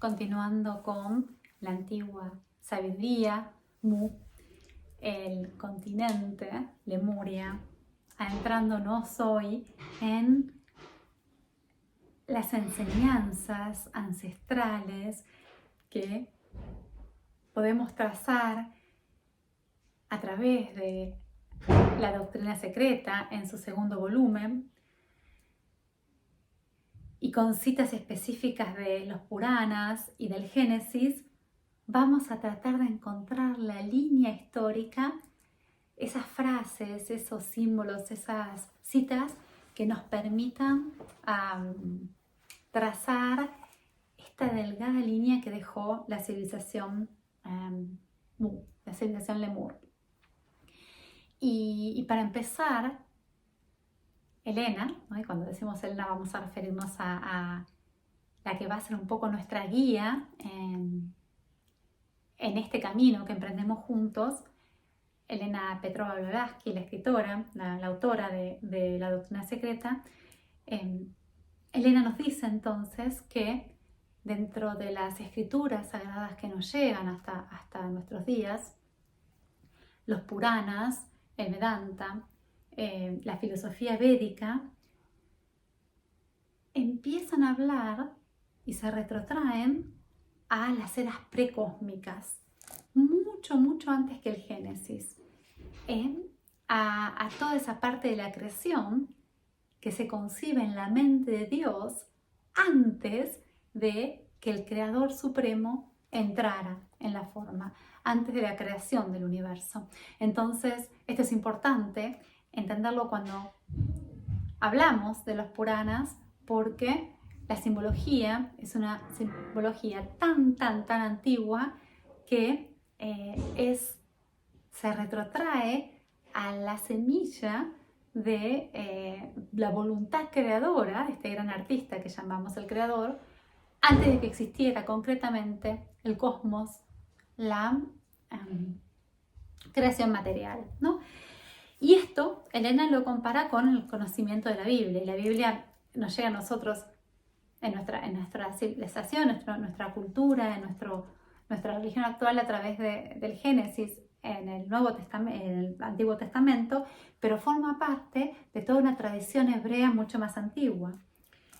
continuando con la antigua sabiduría, Mu, el continente Lemuria, adentrándonos hoy en las enseñanzas ancestrales que podemos trazar a través de la doctrina secreta en su segundo volumen, y con citas específicas de los Puranas y del Génesis, vamos a tratar de encontrar la línea histórica, esas frases, esos símbolos, esas citas que nos permitan trazar esta delgada línea que dejó la civilización la civilización Lemur. Y para empezar, Elena, ¿no? Y cuando decimos Elena vamos a referirnos a la que va a ser un poco nuestra guía en este camino que emprendemos juntos. Elena Petrova Blavatsky, la escritora, la autora de la doctrina secreta. Elena nos dice entonces que dentro de las escrituras sagradas que nos llegan hasta nuestros días, los Puranas, el Vedanta, la filosofía védica, empiezan a hablar y se retrotraen a las eras precósmicas, mucho antes que el Génesis, a toda esa parte de la creación que se concibe en la mente de Dios antes de que el Creador Supremo entrara en la forma, antes de la creación del universo. Entonces, esto es importante entenderlo cuando hablamos de los Puranas, porque la simbología es una simbología tan antigua que se retrotrae a la semilla de la voluntad creadora de este gran artista que llamamos el Creador, antes de que existiera concretamente el cosmos, la creación material, ¿no? Y esto Elena lo compara con el conocimiento de la Biblia. Y la Biblia nos llega a nosotros en nuestra civilización, nuestra cultura, en nuestra religión actual a través del Génesis en el Antiguo Testamento, pero forma parte de toda una tradición hebrea mucho más antigua.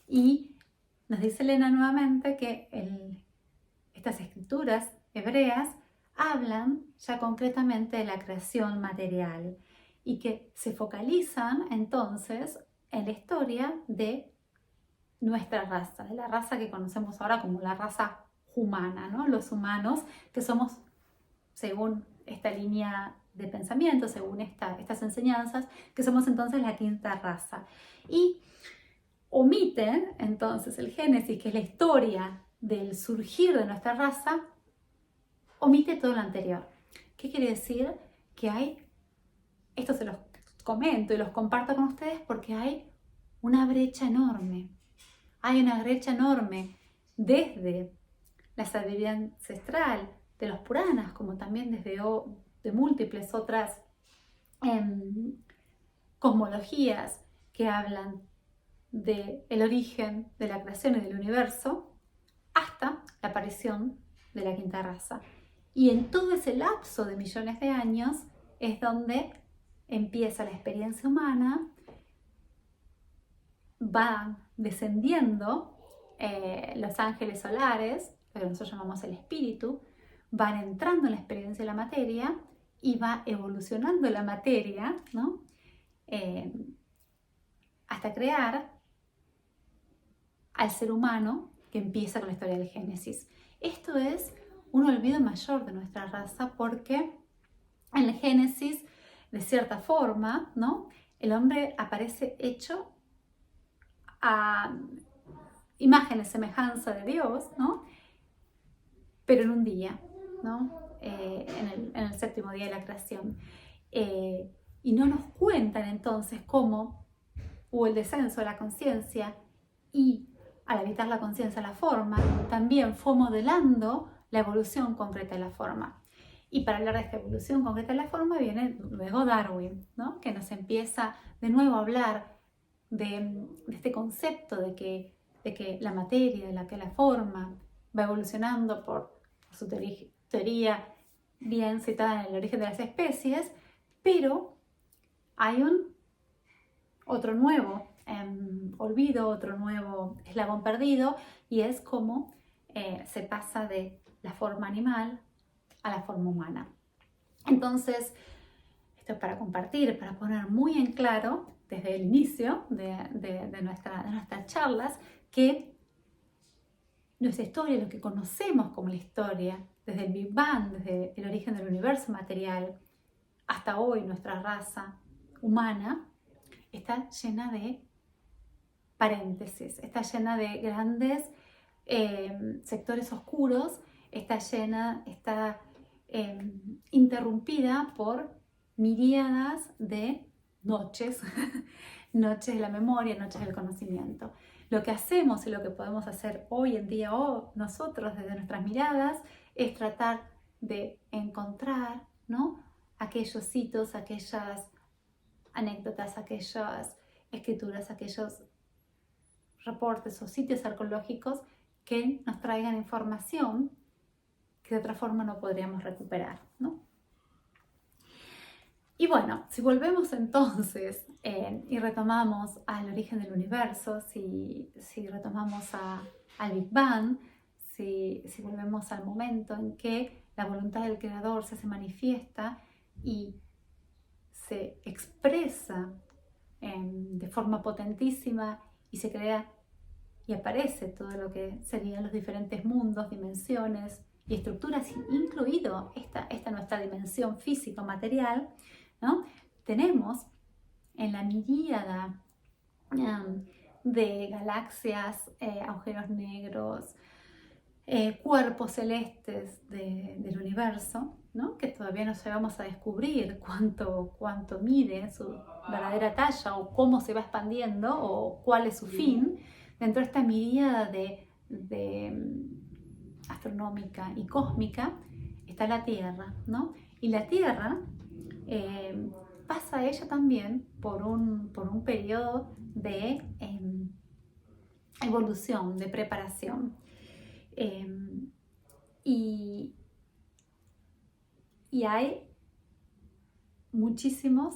Y nos dice Elena nuevamente que estas escrituras hebreas hablan ya concretamente de la creación material y que se focalizan entonces en la historia de nuestra raza, de la raza que conocemos ahora como la raza humana, ¿no? Los humanos que somos, según esta línea de pensamiento, según estas enseñanzas, que somos entonces la quinta raza. Y omiten entonces el Génesis, que es la historia del surgir de nuestra raza, omite todo lo anterior. ¿Qué quiere decir? Que esto se los comento y los comparto con ustedes porque hay una brecha enorme. Hay una brecha enorme desde la sabiduría ancestral de los Puranas, como también desde de múltiples otras cosmologías que hablan del origen de la creación y del universo, hasta la aparición de la quinta raza. Y en todo ese lapso de millones de años es donde empieza la experiencia humana, va descendiendo los ángeles solares, lo que nosotros llamamos el espíritu, van entrando en la experiencia de la materia y va evolucionando la materia, ¿no? Hasta crear al ser humano que empieza con la historia del Génesis. Esto es un olvido mayor de nuestra raza porque en el Génesis, de cierta forma, ¿no? El hombre aparece hecho a imagen y semejanza de Dios, ¿no? Pero en un día, ¿no? En el séptimo día de la creación. Y no nos cuentan entonces cómo hubo el descenso de la conciencia y al habitar la conciencia la forma, también fue modelando la evolución concreta de la forma. Y para hablar de esta evolución concreta de la forma viene luego Darwin, ¿no? Que nos empieza de nuevo a hablar de este concepto de que la materia, de la forma, va evolucionando por su teoría bien citada en el origen de las especies, pero hay otro nuevo olvido, otro nuevo eslabón perdido, y es cómo se pasa de la forma animal a la forma humana. Entonces, esto es para compartir, para poner muy en claro desde el inicio de nuestras charlas que nuestra historia, lo que conocemos como la historia, desde el Big Bang, desde el origen del universo material, hasta hoy nuestra raza humana, está llena de paréntesis, está llena de grandes sectores oscuros, está interrumpida por miríadas de noches, noches de la memoria, noches del conocimiento. Lo que hacemos y lo que podemos hacer hoy en día nosotros desde nuestras miradas es tratar de encontrar, ¿no?, aquellos hitos, aquellas anécdotas, aquellas escrituras, aquellos reportes o sitios arqueológicos que nos traigan información que de otra forma no podríamos recuperar, ¿no? Y bueno, si volvemos entonces y retomamos al origen del universo, si retomamos al Big Bang, si volvemos al momento en que la voluntad del Creador se manifiesta y se expresa de forma potentísima y se crea y aparece todo lo que serían los diferentes mundos, dimensiones y estructuras, incluido esta nuestra dimensión físico-material, ¿no? Tenemos en la miríada de galaxias, agujeros negros, cuerpos celestes del universo, ¿no?, que todavía no llegamos a descubrir cuánto mide su verdadera talla o cómo se va expandiendo o cuál es su fin. Dentro de esta miríada astronómica y cósmica está la Tierra, ¿no? Y la Tierra pasa ella también por un periodo de evolución, de preparación. Y hay muchísimas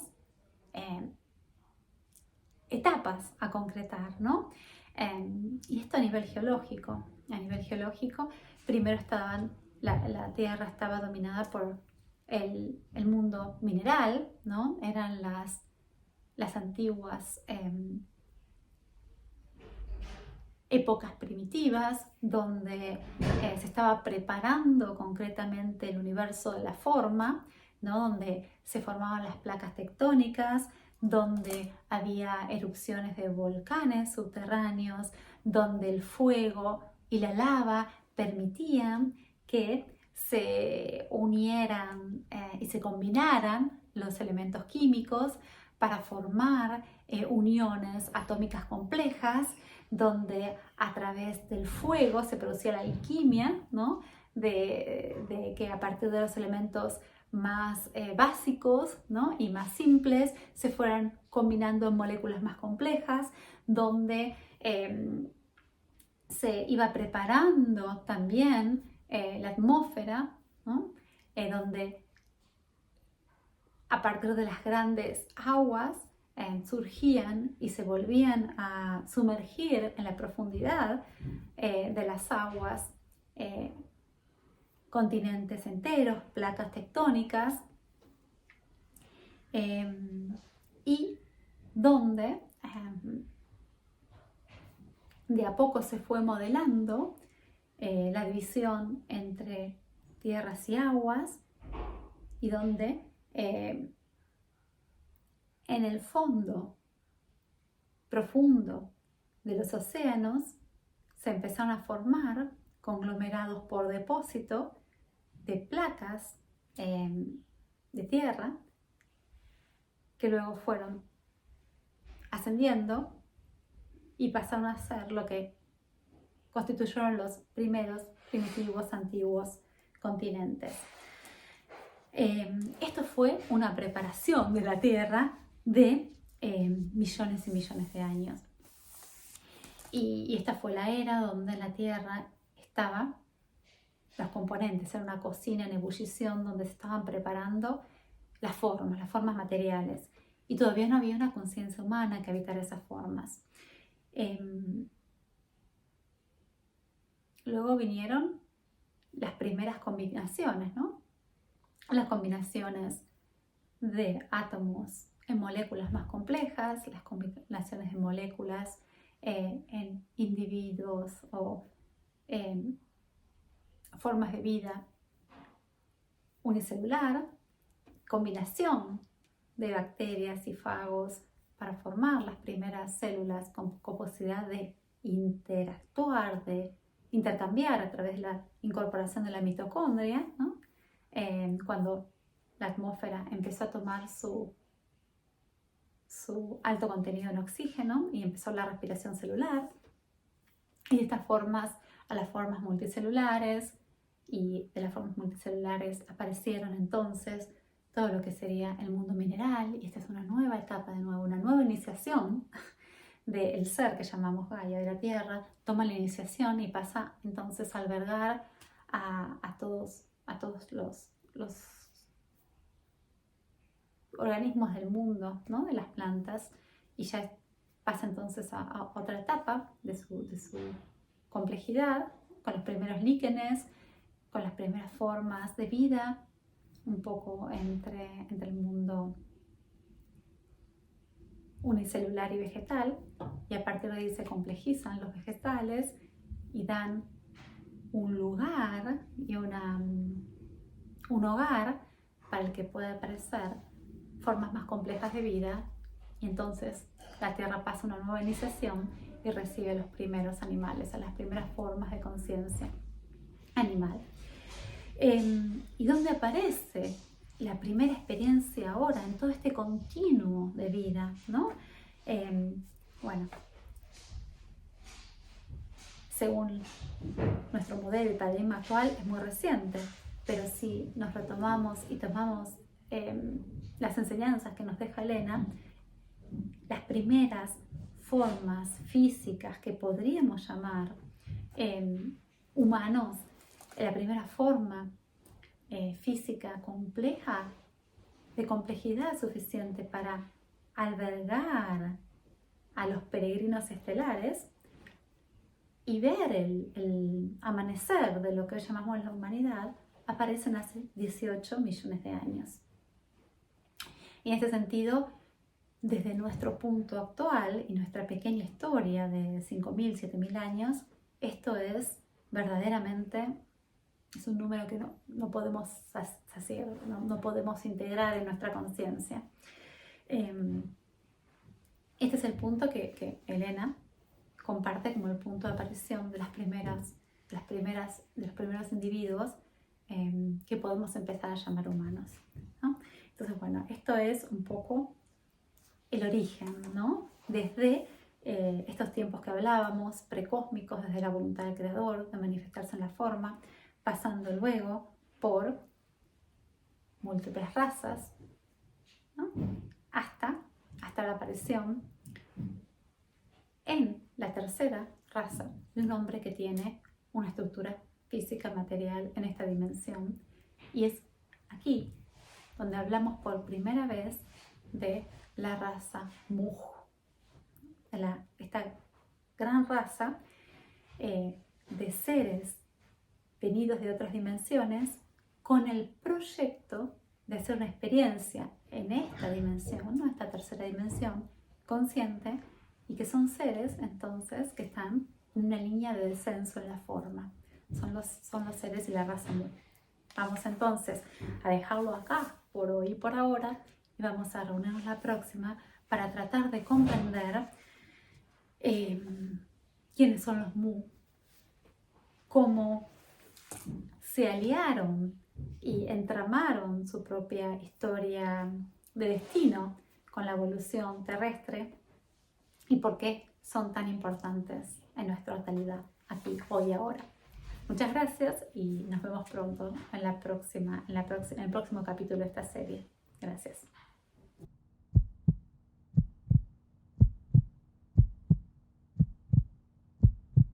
etapas a concretar, ¿no? Y esto a nivel geológico. A nivel geológico, primero la Tierra estaba dominada por el mundo mineral, ¿no? Eran las antiguas épocas primitivas donde se estaba preparando concretamente el universo de la forma, ¿no?, donde se formaban las placas tectónicas, donde había erupciones de volcanes subterráneos, donde el fuego y la lava permitían que se unieran y se combinaran los elementos químicos para formar uniones atómicas complejas, donde a través del fuego se producía la alquimia, ¿no?, de que a partir de los elementos más básicos, ¿no?, y más simples se fueran combinando en moléculas más complejas, donde se iba preparando también la atmósfera, ¿no?, donde a partir de las grandes aguas surgían y se volvían a sumergir en la profundidad de las aguas continentes enteros, placas tectónicas, y donde de a poco se fue modelando la división entre tierras y aguas, y donde en el fondo profundo de los océanos se empezaron a formar conglomerados por depósito de placas de tierra que luego fueron ascendiendo y pasaron a ser lo que constituyeron los primeros primitivos antiguos continentes. Esto fue una preparación de la Tierra de millones y millones de años. Y esta fue la era donde la Tierra estaba los componentes, era una cocina en ebullición donde se estaban preparando las formas materiales. Y todavía no había una conciencia humana que habitara esas formas. Luego vinieron las primeras combinaciones, ¿no? Las combinaciones de átomos en moléculas más complejas, las combinaciones de moléculas en individuos o formas de vida unicelular, combinación de bacterias y fagos para formar las primeras células con capacidad de interactuar, de intercambiar a través de la incorporación de la mitocondria, ¿no? Cuando la atmósfera empezó a tomar su alto contenido en oxígeno y empezó la respiración celular, y de estas formas a las formas multicelulares, y de las formas multicelulares aparecieron entonces todo lo que sería el mundo mineral, y esta es una nueva etapa, de nuevo, una nueva iniciación del ser que llamamos Gaia, de la Tierra, toma la iniciación y pasa entonces a albergar a todos los organismos del mundo, ¿no? De las plantas, y ya pasa entonces a otra etapa de su complejidad, con los primeros líquenes, con las primeras formas de vida, un poco entre el mundo unicelular y vegetal, y a partir de ahí se complejizan los vegetales y dan un lugar y un hogar para el que puede aparecer formas más complejas de vida, y entonces la Tierra pasa una nueva iniciación y recibe a los primeros animales, a las primeras formas de conciencia animal. ¿Y dónde aparece la primera experiencia ahora en todo este continuo de vida, ¿no? Bueno, según nuestro modelo y paradigma actual es muy reciente, pero si nos retomamos y tomamos las enseñanzas que nos deja Elena, las primeras formas físicas que podríamos llamar humanos, la primera forma física compleja, de complejidad suficiente para albergar a los peregrinos estelares y ver el amanecer de lo que hoy llamamos la humanidad, aparecen hace 18 millones de años. Y en este sentido, desde nuestro punto actual y nuestra pequeña historia de 5.000, 7.000 años, esto es verdaderamente, es un número que no podemos hacer, no podemos integrar en nuestra conciencia. Este es el punto que Elena comparte como el punto de aparición de los primeros individuos que podemos empezar a llamar humanos, ¿no? Entonces, bueno, esto es un poco el origen, ¿no? Desde estos tiempos que hablábamos, precósmicos, desde la voluntad del Creador de manifestarse en la forma, pasando luego por múltiples razas, ¿no? hasta la aparición en la tercera raza de un hombre que tiene una estructura física material en esta dimensión. Y es aquí donde hablamos por primera vez de la raza Muj, esta gran raza de seres venidos de otras dimensiones con el proyecto de hacer una experiencia en esta dimensión, ¿no? Esta tercera dimensión consciente, y que son seres entonces que están en una línea de descenso en la forma. Son los seres y la raza Mu. Vamos entonces a dejarlo acá por hoy y por ahora, y vamos a reunirnos la próxima para tratar de comprender quiénes son los Mu, cómo se aliaron y entramaron su propia historia de destino con la evolución terrestre, y por qué son tan importantes en nuestra totalidad, aquí, hoy y ahora. Muchas gracias y nos vemos pronto en el próximo capítulo de esta serie. Gracias.